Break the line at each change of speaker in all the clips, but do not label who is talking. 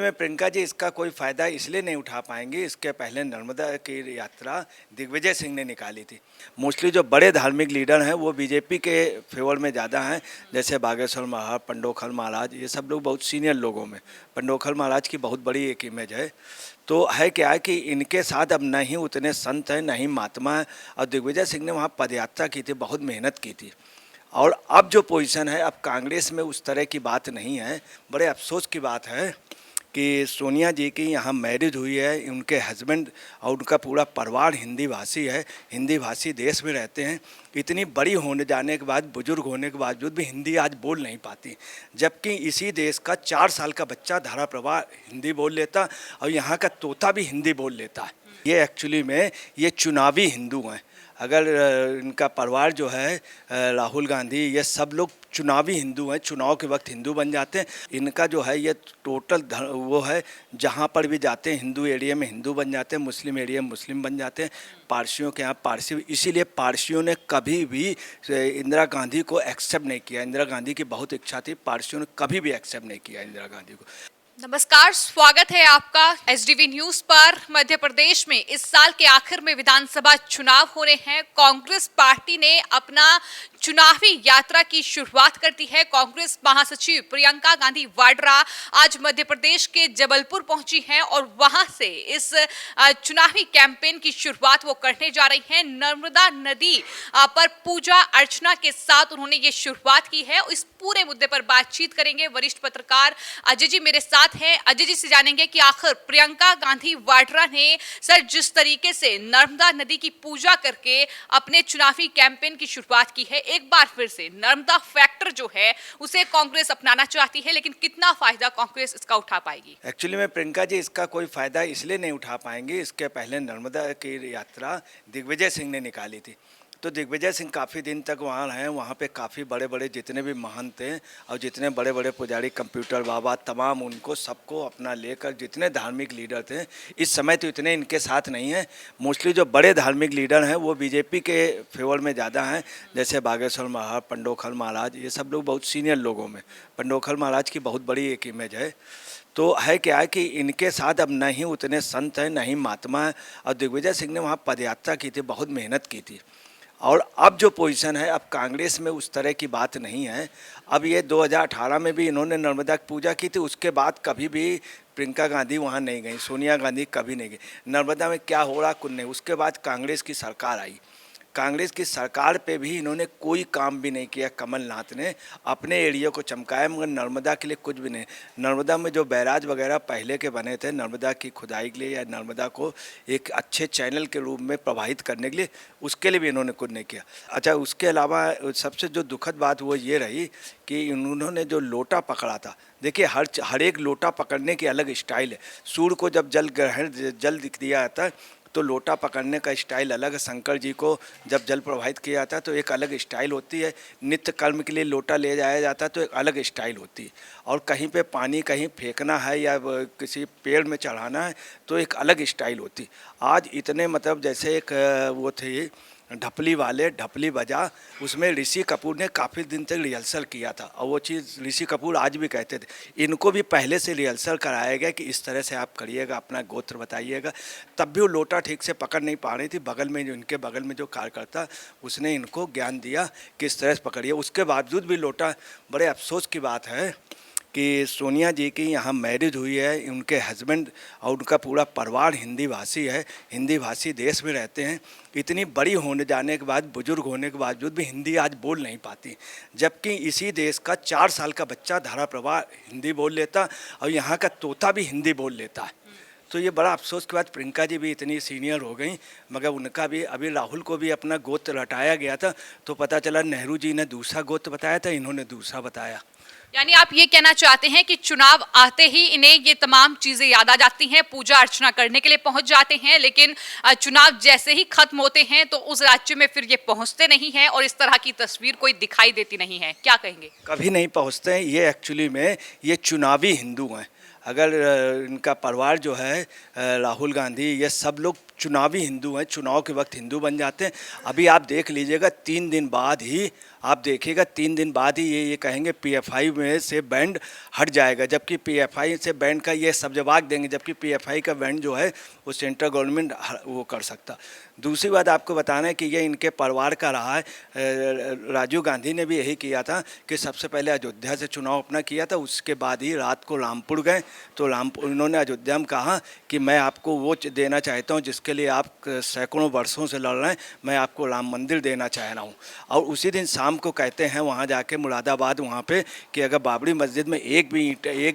में प्रियंका जी इसका कोई फ़ायदा इसलिए नहीं उठा पाएंगे। इसके पहले नर्मदा की यात्रा दिग्विजय सिंह ने निकाली थी। मोस्टली जो बड़े धार्मिक लीडर हैं वो बीजेपी के फेवर में ज़्यादा हैं, जैसे बागेश्वर महाराज, पंडोखल महाराज, ये सब लोग बहुत सीनियर लोगों में। पंडोखल महाराज की बहुत बड़ी एक इमेज है। तो है क्या है कि इनके साथ अब न ही उतने संत हैं, न ही महात्मा है। और दिग्विजय सिंह ने वहाँ पदयात्रा की थी, बहुत मेहनत की थी। और अब जो पोजीशन है, अब कांग्रेस में उस तरह की बात नहीं है। बड़े अफसोस की बात है कि सोनिया जी की यहाँ मैरिज हुई है, उनके हस्बैंड और उनका पूरा परिवार हिंदी भाषी है, हिंदी भाषी देश में रहते हैं। इतनी बड़ी होने जाने के बाद, बुजुर्ग होने के बावजूद भी हिंदी आज बोल नहीं पाती, जबकि इसी देश का 4 साल का बच्चा धारा प्रवाह हिंदी बोल लेता और यहाँ का तोता भी हिंदी बोल लेता है। ये एक्चुअली में ये चुनावी हिंदू हैं। अगर इनका परिवार जो है, राहुल गांधी, ये सब लोग चुनावी हिंदू हैं, चुनाव के वक्त हिंदू बन जाते हैं। इनका जो है ये टोटल वो है, जहाँ पर भी जाते हैं हिंदू एरिया में हिंदू बन जाते हैं, मुस्लिम एरिया में मुस्लिम बन जाते हैं। पारसियों के यहाँ पारसी, इसीलिए पारसियों ने कभी भी इंदिरा गांधी को एक्सेप्ट नहीं किया। इंदिरा गांधी की बहुत इच्छा थी, पारसियों ने कभी भी एक्सेप्ट नहीं किया इंदिरा गांधी को।
नमस्कार, स्वागत है आपका एसडीवी न्यूज पर। मध्य प्रदेश में इस साल के आखिर में विधानसभा चुनाव हो रहे हैं। कांग्रेस पार्टी ने अपना चुनावी यात्रा की शुरुआत कर दी है। कांग्रेस महासचिव प्रियंका गांधी वाड्रा आज मध्य प्रदेश के जबलपुर पहुंची हैं और वहां से इस चुनावी कैंपेन की शुरुआत वो करने जा रही हैं। नर्मदा नदी पर पूजा अर्चना के साथ उन्होंने ये शुरुआत की है। इस पूरे मुद्दे पर बातचीत करेंगे वरिष्ठ पत्रकार अजय जी मेरे साथ हैं। अजय जी से जानेंगे कि आखिर प्रियंका गांधी वाड्रा ने सर जिस तरीके से नर्मदा नदी की पूजा करके अपने चुनावी कैंपेन की शुरुआत की है, एक बार फिर से नर्मदा फैक्टर जो है उसे कांग्रेस अपनाना चाहती है, लेकिन कितना फायदा कांग्रेस इसका उठा पाएगी?
एक्चुअली में प्रियंका जी इसका कोई फायदा इसलिए नहीं उठा पाएंगे। इसके पहले नर्मदा की यात्रा दिग्विजय सिंह ने निकाली थी। तो दिग्विजय सिंह काफ़ी दिन तक वहाँ हैं। वहाँ पे काफ़ी बड़े बड़े जितने भी महंत थे और जितने बड़े बड़े पुजारी, कंप्यूटर बाबा, तमाम उनको सबको अपना लेकर, जितने धार्मिक लीडर थे, इस समय तो इतने इनके साथ नहीं हैं। मोस्टली जो बड़े धार्मिक लीडर हैं वो बीजेपी के फेवर में ज़्यादा हैं, जैसे बागेश्वर महाराज, पंडोखल महाराज, ये सब लोग बहुत सीनियर लोगों में। पंडोखल महाराज की बहुत बड़ी एक इमेज है। तो है क्या है कि इनके साथ अब न ही उतने संत हैं, न ही महात्मा है। और दिग्विजय सिंह ने वहाँ पदयात्रा की थी, बहुत मेहनत की थी। और अब जो पोजीशन है, अब कांग्रेस में उस तरह की बात नहीं है। अब ये 2018 में भी इन्होंने नर्मदा की पूजा की थी, उसके बाद कभी भी प्रियंका गांधी वहाँ नहीं गई, सोनिया गांधी कभी नहीं गई। नर्मदा में क्या हो रहा कुछ नहीं। उसके बाद कांग्रेस की सरकार आई, कांग्रेस की सरकार पे भी इन्होंने कोई काम भी नहीं किया। कमलनाथ ने अपने एरिया को चमकाया, मगर नर्मदा के लिए कुछ भी नहीं। नर्मदा में जो बैराज वगैरह पहले के बने थे नर्मदा की खुदाई के लिए, या नर्मदा को एक अच्छे चैनल के रूप में प्रवाहित करने के लिए, उसके लिए भी इन्होंने कुछ नहीं किया। अच्छा, उसके अलावा सबसे जो दुखद बात वो ये रही कि उन्होंने जो लोटा पकड़ा था, देखिए हर एक लोटा पकड़ने की अलग स्टाइल है। सूर्य को जब जल दिख दिया जाता है तो लोटा पकड़ने का स्टाइल अलग है। शंकर जी को जब जल प्रवाहित किया जाता है तो एक अलग स्टाइल होती है। नित्य कर्म के लिए लोटा ले जाया जाता है तो एक अलग स्टाइल होती है। और कहीं पे पानी कहीं फेंकना है या किसी पेड़ में चढ़ाना है तो एक अलग स्टाइल होती है। आज इतने मतलब जैसे एक वो थे ढपली वाले, ढपली बजा, उसमें ऋषि कपूर ने काफ़ी दिन तक रिहर्सल किया था। और वो चीज़ ऋषि कपूर आज भी कहते थे, इनको भी पहले से रिहर्सल कराया गया कि इस तरह से आप करिएगा, अपना गोत्र बताइएगा। तब भी वो लोटा ठीक से पकड़ नहीं पा रही थी। बगल में जो इनके बगल में जो कार्यकर्ता, उसने इनको ज्ञान दिया कि इस तरह से पकड़िए। उसके बावजूद भी लोटा, बड़े अफसोस की बात है कि सोनिया जी की यहाँ मैरिज हुई है, उनके हस्बैंड और उनका पूरा परिवार हिंदी भाषी है, हिंदी भाषी देश में रहते हैं। इतनी बड़ी होने जाने के बाद, बुजुर्ग होने के बावजूद भी हिंदी आज बोल नहीं पाती, जबकि इसी देश का 4 साल का बच्चा धारा प्रवाह हिंदी बोल लेता और यहाँ का तोता भी हिंदी बोल लेता है। तो ये बड़ा अफसोस के बाद प्रियंका जी भी इतनी सीनियर हो गई, मगर उनका भी अभी राहुल को भी अपना गोत्र रटाया गया था तो पता चला नेहरू जी ने दूसरा गोत्र बताया था, इन्होंने दूसरा बताया।
यानी आप ये कहना चाहते हैं कि चुनाव आते ही इन्हें ये तमाम चीजें याद आ जाती हैं, पूजा अर्चना करने के लिए पहुंच जाते हैं, लेकिन चुनाव जैसे ही खत्म होते हैं तो उस राज्य में फिर ये पहुंचते नहीं हैं और इस तरह की तस्वीर कोई दिखाई देती नहीं है। क्या कहेंगे?
कभी नहीं पहुंचते हैं। ये एक्चुअली में ये चुनावी हिंदू हैं। अगर इनका परिवार जो है राहुल गांधी, ये सब लोग चुनावी हिंदू हैं, चुनाव के वक्त हिंदू बन जाते हैं। अभी आप देख लीजिएगा 3 दिन बाद ही, आप देखिएगा 3 दिन बाद ही ये कहेंगे पीएफआई में से बैंड हट जाएगा, जबकि पीएफआई से बैंड का ये सब जवाब देंगे, जबकि पीएफआई का बैंड जो है वो सेंट्रल गवर्नमेंट वो कर सकता। दूसरी बात आपको बताना है कि ये इनके परिवार का रहा है। राजीव गांधी ने भी यही किया था कि सबसे पहले अयोध्या से चुनाव अपना किया था, उसके बाद ही रात को रामपुर गए। तो रामपुर उन्होंने अयोध्या में कहा कि मैं आपको वो देना चाहता हूँ जिसके लिए आप सैकड़ों वर्षों से लड़ रहे हैं, मैं आपको राम मंदिर देना चाह रहा हूँ। और उसी दिन शाम को कहते हैं वहाँ जाके मुरादाबाद वहाँ पे कि अगर बाबरी मस्जिद में एक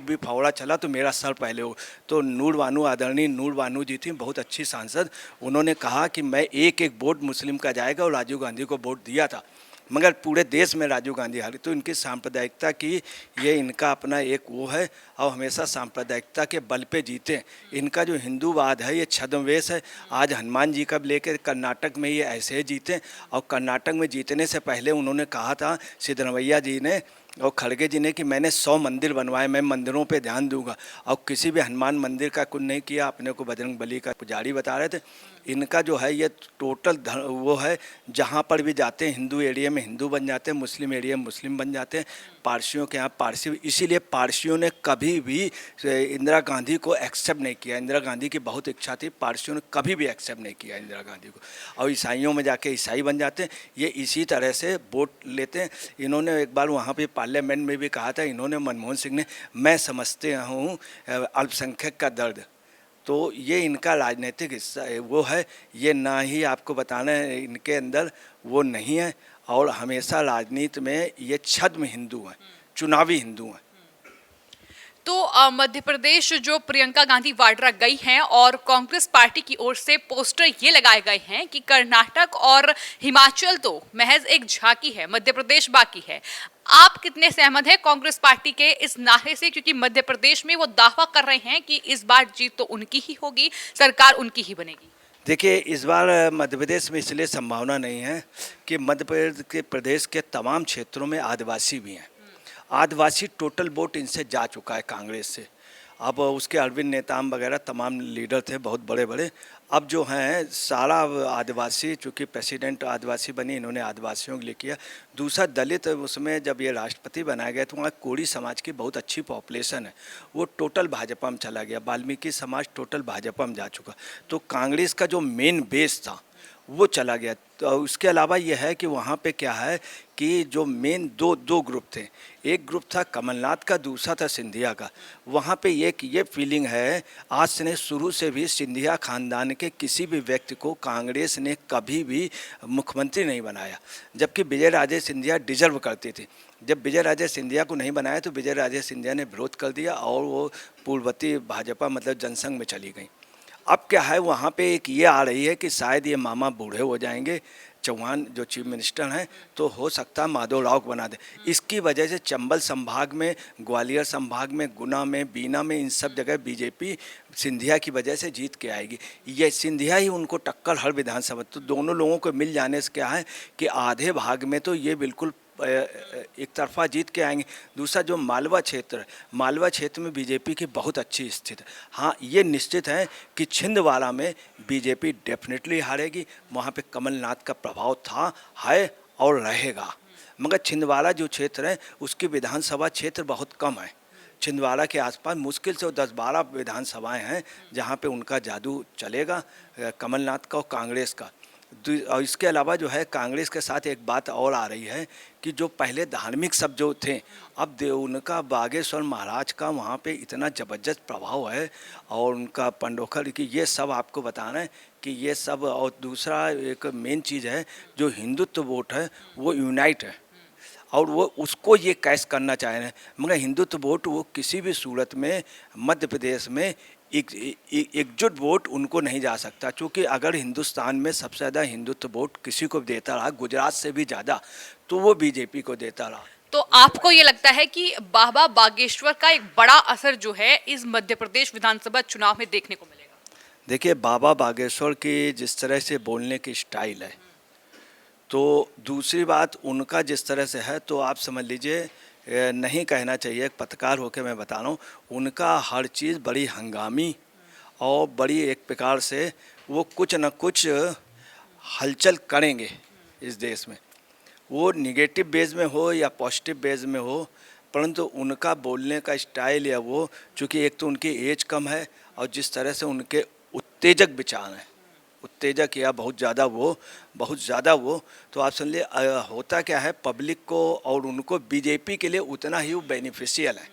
भी फावड़ा चला तो मेरा सर पहले हो। तो नूर बानो, आदरणीय नूर बानो जी थी, बहुत अच्छी सांसद, उन्होंने कहा कि मैं एक वोट मुस्लिम का जाएगा, और राजीव गांधी को वोट दिया था, मगर पूरे देश में राजीव गांधी हारे। तो इनकी सांप्रदायिकता की ये इनका अपना एक वो है, और हमेशा सांप्रदायिकता के बल पे जीते। इनका जो हिंदूवाद है ये छद्मवेश है। आज हनुमान जी का लेकर कर्नाटक में ये ऐसे ही जीते, और कर्नाटक में जीतने से पहले उन्होंने कहा था सिद्धरमैया जी ने और खड़गे जी ने कि मैंने 100 मंदिर बनवाए, मैं मंदिरों पे ध्यान दूंगा, और किसी भी हनुमान मंदिर का कुछ नहीं किया, अपने को बजरंग बली का पुजारी बता रहे थे। इनका जो है ये टोटल वो है, जहाँ पर भी जाते हैं हिंदू एरिया में हिंदू बन जाते हैं, मुस्लिम एरिया में मुस्लिम बन जाते हैं। पारसियों के यहाँ पारसी, इसीलिए पारसियों ने कभी भी इंदिरा गांधी को एक्सेप्ट नहीं किया। इंदिरा गांधी की बहुत इच्छा थी, पारसियों ने कभी भी एक्सेप्ट नहीं किया इंदिरा गांधी को, और ईसाइयों में जाके ईसाई बन जाते हैं। ये इसी तरह से वोट लेते हैं। इन्होंने एक बार वहाँ पे पार्लियामेंट में भी कहा था, इन्होंने, मनमोहन सिंह ने, मैं समझते हूँ अल्पसंख्यक का दर्द। तो ये इनका राजनीतिक हिस्सा वो है, ये ना ही आपको बताना है इनके अंदर वो नहीं है, और हमेशा राजनीति में ये छद्म हिंदू हैं, चुनावी हिंदू हैं।
तो मध्य प्रदेश जो प्रियंका गांधी वाड्रा गई हैं और कांग्रेस पार्टी की ओर से पोस्टर ये लगाए गए हैं कि कर्नाटक और हिमाचल तो महज एक झांकी है, मध्य प्रदेश बाकी है। आप कितने सहमत हैं कांग्रेस पार्टी के इस नारे से, क्योंकि मध्य प्रदेश में वो दावा कर रहे हैं कि इस बार जीत तो उनकी ही होगी, सरकार उनकी ही बनेगी।
देखिए, इस बार मध्य प्रदेश में इसलिए संभावना नहीं है कि मध्य प्रदेश के तमाम क्षेत्रों में आदिवासी भी हैं। आदिवासी टोटल वोट इनसे जा चुका है कांग्रेस से। अब उसके अरविंद नेताम वगैरह तमाम लीडर थे बहुत बड़े बड़े, अब जो हैं सारा आदिवासी, चूँकि प्रेसिडेंट आदिवासी बनी, इन्होंने आदिवासियों के लिए किया। दूसरा दलित, उसमें जब ये राष्ट्रपति बनाया गया तो वहाँ कोड़ी समाज की बहुत अच्छी पॉपुलेशन है, वो टोटल भाजपा में चला गया। वाल्मीकि समाज टोटल भाजपा में जा चुका। तो कांग्रेस का जो मेन बेस था वो चला गया। तो उसके अलावा ये है कि वहाँ पे क्या है कि जो मेन दो ग्रुप थे, एक ग्रुप था कमलनाथ का, दूसरा था सिंधिया का। वहाँ पे ये फीलिंग है, आज से शुरू से भी सिंधिया खानदान के किसी भी व्यक्ति को कांग्रेस ने कभी भी मुख्यमंत्री नहीं बनाया, जबकि विजय राजे सिंधिया डिजर्व करते थे। जब विजय राजे सिंधिया को नहीं बनाया तो विजय राजे सिंधिया ने विरोध कर दिया और वो पूर्ववर्ती भाजपा मतलब जनसंघ में चली गई। अब क्या है, वहाँ पे एक ये आ रही है कि शायद ये मामा बूढ़े हो जाएंगे, चौहान जो चीफ मिनिस्टर हैं, तो हो सकता है माधवराव को बना दे। इसकी वजह से चंबल संभाग में, ग्वालियर संभाग में, गुना में, बीना में, इन सब जगह बीजेपी सिंधिया की वजह से जीत के आएगी। ये सिंधिया ही उनको टक्कर हर विधानसभा, तो दोनों लोगों को मिल जाने से क्या है कि आधे भाग में तो ये बिल्कुल एक तरफा जीत के आएंगे। दूसरा जो मालवा क्षेत्र है, मालवा क्षेत्र में बीजेपी की बहुत अच्छी स्थिति है। हाँ, ये निश्चित है कि छिंदवाड़ा में बीजेपी डेफिनेटली हारेगी। वहाँ पे कमलनाथ का प्रभाव था, है और रहेगा। मगर छिंदवाड़ा जो क्षेत्र है उसकी विधानसभा क्षेत्र बहुत कम है। छिंदवाड़ा के आसपास मुश्किल से 10-12 विधानसभाएँ हैं जहाँ पे उनका जादू चलेगा, कमलनाथ का और कांग्रेस का। और इसके अलावा जो है कांग्रेस के साथ एक बात और आ रही है कि जो पहले धार्मिक सब जो थे, अब उनका बागेश्वर महाराज का वहाँ पे इतना ज़बरदस्त प्रभाव है, और उनका पंडोखर की, ये सब आपको बताना है कि ये सब। और दूसरा एक मेन चीज़ है, जो हिंदुत्व वोट है वो यूनाइट है, और वो उसको ये कैश करना चाह रहे हैं। मगर हिंदुत्व वोट वो किसी भी सूरत में मध्य प्रदेश में एकजुट वोट उनको नहीं जा सकता, क्योंकि अगर हिंदुस्तान में सबसे ज़्यादा हिंदुत्व वोट किसी को देता रहा, गुजरात से भी ज़्यादा, तो वो बीजेपी को देता रहा।
तो आपको ये लगता है कि बाबा बागेश्वर का एक बड़ा असर जो है इस मध्य प्रदेश विधानसभा चुनाव में देखने को मिलेगा?
देखिए, बाबा बागेश्वर की जिस तरह से बोलने की स्टाइल है, तो दूसरी बात उनका जिस तरह से है, तो आप समझ लीजिए नहीं कहना चाहिए, एक पत्रकार होकर मैं बता रहा हूँ, उनका हर चीज़ बड़ी हंगामी और बड़ी एक प्रकार से वो कुछ न कुछ हलचल करेंगे इस देश में, वो निगेटिव बेस में हो या पॉजिटिव बेस में हो, परंतु उनका बोलने का स्टाइल या वो, चूँकि एक तो उनकी एज कम है और जिस तरह से उनके उत्तेजक विचार हैं, उत्तेजक या बहुत ज़्यादा वो, तो आप समझिए होता क्या है, पब्लिक को और उनको बीजेपी के लिए उतना ही वो बेनिफिशियल है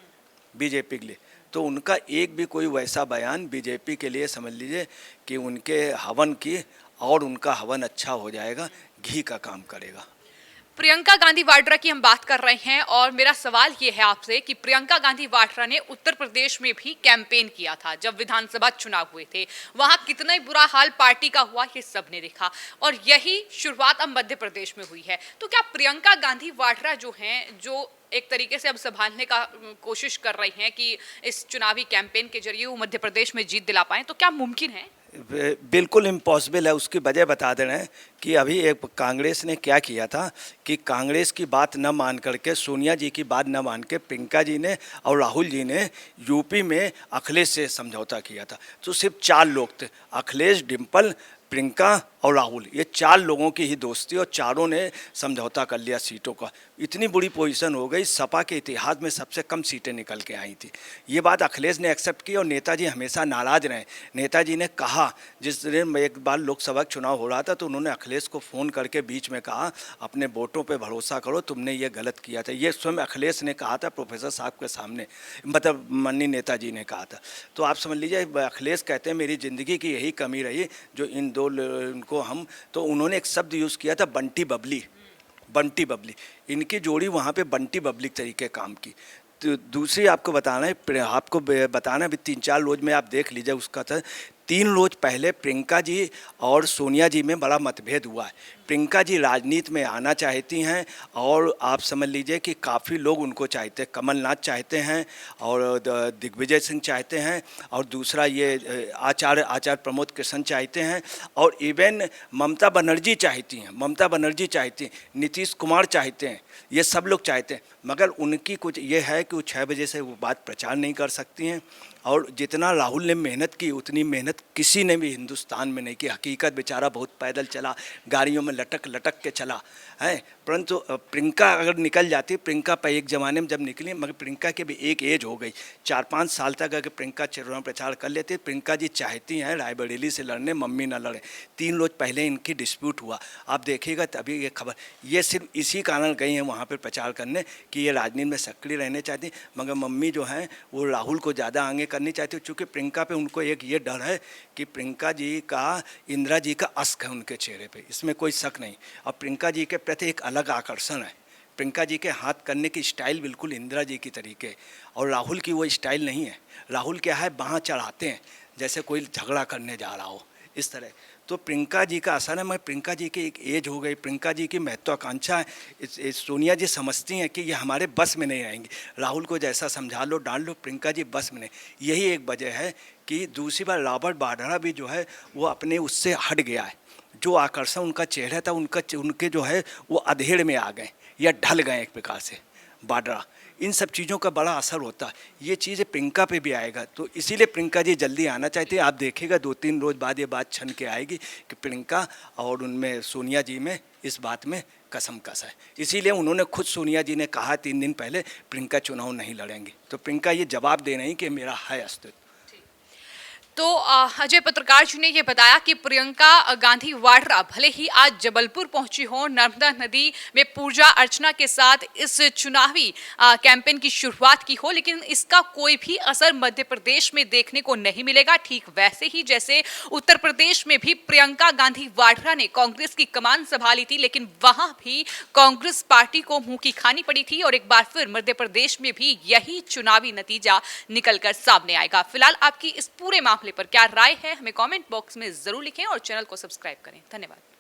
बीजेपी के लिए। तो उनका एक भी कोई वैसा बयान बीजेपी के लिए समझ लीजिए कि उनके हवन की और उनका हवन अच्छा हो जाएगा, घी का काम करेगा।
प्रियंका गांधी वाड्रा की हम बात कर रहे हैं और मेरा सवाल ये है आपसे कि प्रियंका गांधी वाड्रा ने उत्तर प्रदेश में भी कैंपेन किया था जब विधानसभा चुनाव हुए थे, वहां कितना ही बुरा हाल पार्टी का हुआ ये सबने देखा, और यही शुरुआत अब मध्य प्रदेश में हुई है। तो क्या प्रियंका गांधी वाड्रा जो हैं, जो एक तरीके से अब संभालने का कोशिश कर रही हैं कि इस चुनावी कैंपेन के जरिए वो मध्य प्रदेश में जीत दिला पाएं, तो क्या मुमकिन है?
बिल्कुल इम्पॉसिबल है। उसकी वजह बता दे रहे हैं कि अभी एक कांग्रेस ने क्या किया था कि कांग्रेस की बात न मान करके, सोनिया जी की बात न मान के, प्रियंका जी ने और राहुल जी ने यूपी में अखिलेश से समझौता किया था। तो सिर्फ 4 लोग थे, अखिलेश, डिम्पल, प्रियंका और राहुल, ये 4 लोगों की ही दोस्ती, और चारों ने समझौता कर लिया सीटों का। इतनी बुरी पोजीशन हो गई, सपा के इतिहास में सबसे कम सीटें निकल के आई थी। ये बात अखिलेश ने एक्सेप्ट की और नेताजी हमेशा नाराज़ रहे। नेताजी ने कहा, जिस दिन एक बार लोकसभा चुनाव हो रहा था तो उन्होंने अखिलेश को फ़ोन करके बीच में कहा, अपने वोटों पे भरोसा करो, तुमने ये गलत किया था। ये स्वयं अखिलेश ने कहा था प्रोफेसर साहब के सामने, मतलब माननीय नेताजी ने कहा था। तो आप समझ लीजिए, अखिलेश कहते हैं मेरी ज़िंदगी की यही कमी रही जो इन दो उनको हम, तो उन्होंने एक शब्द यूज़ किया था, बंटी बबली। बंटी बबली, इनकी जोड़ी वहाँ पे बंटी बबली तरीके काम की। तो दूसरी आपको बताना है अभी 3-4 रोज में आप देख लीजिए उसका था। 3 रोज पहले प्रियंका जी और सोनिया जी में बड़ा मतभेद हुआ है। प्रियंका जी राजनीति में आना चाहती हैं और आप समझ लीजिए कि काफ़ी लोग उनको चाहते हैं, कमलनाथ चाहते हैं और दिग्विजय सिंह चाहते हैं, और दूसरा ये आचार्य प्रमोद कृष्ण चाहते हैं, और इवन ममता बनर्जी चाहती हैं, नीतीश कुमार चाहते हैं, ये सब लोग चाहते हैं। मगर उनकी कुछ ये है कि वो 6 बजे से वो बात प्रचार नहीं कर सकती हैं, और जितना राहुल ने मेहनत की उतनी मेहनत किसी ने भी हिंदुस्तान में नहीं की। हकीकत बेचारा बहुत पैदल चला, गाड़ियों में लटक के चला है, परंतु प्रियंका अगर निकल जाती, प्रियंका पे एक ज़माने में जब निकली, मगर प्रियंका की भी एक एज हो गई, 4-5 साल तक अगर प्रियंका चुनाव प्रचार कर लेती। प्रियंका जी चाहती हैं रायबरेली से लड़ने, मम्मी ना लड़े। 3 रोज पहले इनकी डिस्प्यूट हुआ, आप देखिएगा तभी ये खबर, ये सिर्फ इसी कारण गई हैं वहाँ पर प्रचार करने कि ये राजनीति में सक्रिय रहने चाहती, मगर मम्मी जो हैं वो राहुल को ज़्यादा आगे करनी चाहती, चूँकि प्रियंका पे उनको एक ये डर है कि प्रियंका जी का, इंदिरा जी का अश्क है उनके चेहरे पे, इसमें कोई शक नहीं। और प्रियंका जी के प्रति एक अलग आकर्षण है। प्रियंका जी के हाथ करने की स्टाइल बिल्कुल इंदिरा जी की तरीके, और राहुल की वो स्टाइल नहीं है। राहुल क्या है, बाँह चढ़ाते हैं जैसे कोई झगड़ा करने जा रहा हो, इस तरह। तो प्रियंका जी का असर है, मगर प्रियंका जी की एक एज हो गई, प्रियंका जी की महत्वाकांक्षा है। सोनिया जी समझती हैं कि ये हमारे बस में नहीं रहेंगी, राहुल को जैसा समझा लो डाल लो, प्रियंका जी बस में नहीं। यही एक वजह है कि दूसरी बार रॉबर्ट वाड्रा भी जो है वो अपने उससे हट गया है। जो आकर्षण उनका चेहरा था, उनके जो है वो अधेड़ में आ गए या ढल गए एक प्रकार से वाड्रा। इन सब चीज़ों का बड़ा असर होता है, ये चीज़ प्रियंका पे भी आएगा। तो इसीलिए प्रियंका जी जल्दी आना चाहती है। आप देखिएगा 2-3 रोज बाद ये बात छन के आएगी कि प्रियंका और उनमें सोनिया जी में इस बात में कसम कस है। इसीलिए उन्होंने खुद, सोनिया जी ने कहा 3 दिन पहले, प्रियंका चुनाव नहीं लड़ेंगी। तो प्रियंका ये जवाब दे रही कि मेरा है अस्तित्व।
तो अजय पत्रकार जी ने ये बताया कि प्रियंका गांधी वाड्रा भले ही आज जबलपुर पहुंची हो, नर्मदा नदी में पूजा अर्चना के साथ इस चुनावी कैंपेन की शुरुआत की हो, लेकिन इसका कोई भी असर मध्य प्रदेश में देखने को नहीं मिलेगा। ठीक वैसे ही जैसे उत्तर प्रदेश में भी प्रियंका गांधी वाड्रा ने कांग्रेस की कमान संभाली थी, लेकिन वहां भी कांग्रेस पार्टी को मुंह की खानी पड़ी थी, और एक बार फिर मध्य प्रदेश में भी यही चुनावी नतीजा निकलकर सामने आएगा। फिलहाल आपकी इस पूरे मामले पर क्या राय है, हमें कमेंट बॉक्स में जरूर लिखें और चैनल को सब्सक्राइब करें। धन्यवाद।